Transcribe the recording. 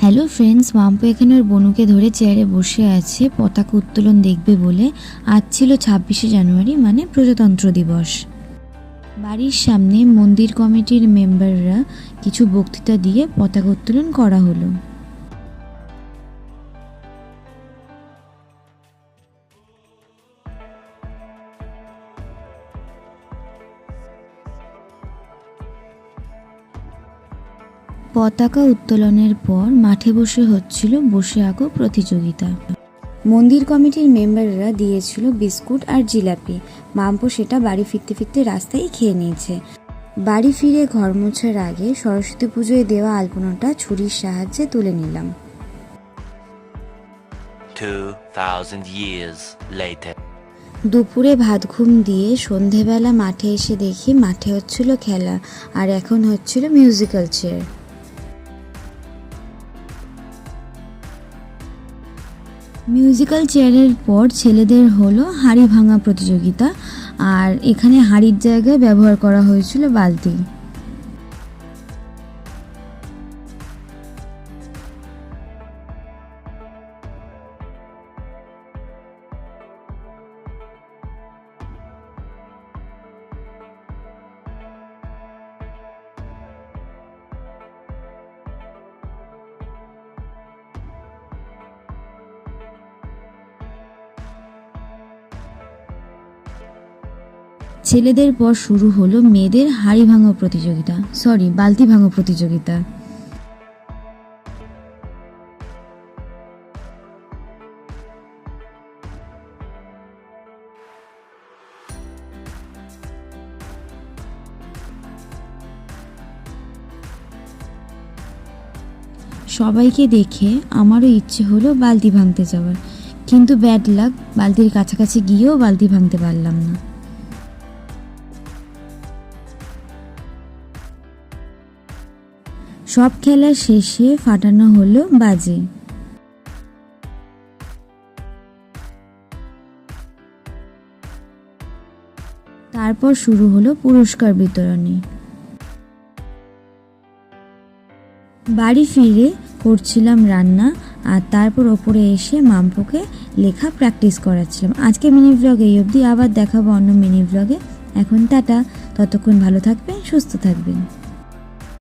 Hello friends, Mampu এখানে ওর বনুকে ধরে চেয়ারে বসে আছে পতাকা উত্তোলন দেখবে বলে। আজ ছিল 26শে জানুয়ারি, মানে প্রজাতন্ত্র দিবস। বাড়ির সামনে মন্দির কমিটির মেম্বাররা কিছু বক্তৃতা দিয়ে পতাকা উত্তোলন করা হলো। পতাকা উত্তোলনের পর মাঠে বসে হচ্ছিল বসে আঁকো প্রতিযোগিতা। মন্দির কমিটির মেম্বাররা দিয়েছিল বিস্কুট আর জিলাপি। মাম্পু সেটা বাড়ি ফিরতে ফিরতে রাস্তায় খেয়ে নিয়েছে। বাড়ি ফিরে ঘর মোছার আগে সরস্বতী পুজোয় দেওয়া আলপনাটা ছুরির সাহায্যে তুলে নিলাম। 2000 years later. দুপুরে ভাত ঘুম দিয়ে সন্ধেবেলা মাঠে এসে দেখি মাঠে হচ্ছিল খেলা, আর এখন হচ্ছিল মিউজিক্যাল চেয়ার। মিউজিক্যাল চেয়ারের পর ছেলেদের হলো হাঁড়ি ভাঙা প্রতিযোগিতা, আর এখানে হাঁড়ির জায়গায় ব্যবহার করা হয়েছিল বালতি। ছেলেদের পর শুরু হলো মেয়েদের হাঁড়ি ভাঙা প্রতিযোগিতা, বালতি ভাঙা প্রতিযোগিতা। সবাইকে দেখে আমারও ইচ্ছে হলো বালতি ভাঙতে যাওয়ার, কিন্তু ব্যাড লাক, বালতির কাছাকাছি গিয়েও বালতি ভাঙতে পারলাম না। সব খেলা শেষে ফাটানো হলো বাজি। তারপর শুরু হলো পুরস্কার বিতরণী। বাড়ি ফিরে করছিলাম রান্না, আর তারপর ওপরে এসে মাম্পুকে লেখা প্র্যাকটিস করাচ্ছিলাম। আজকে মিনি ব্লগে এই অবধি, আবার দেখাবো অন্য মিনি ব্লগে। এখন টাটা, ততক্ষণ ভালো থাকবেন, সুস্থ থাকবেন।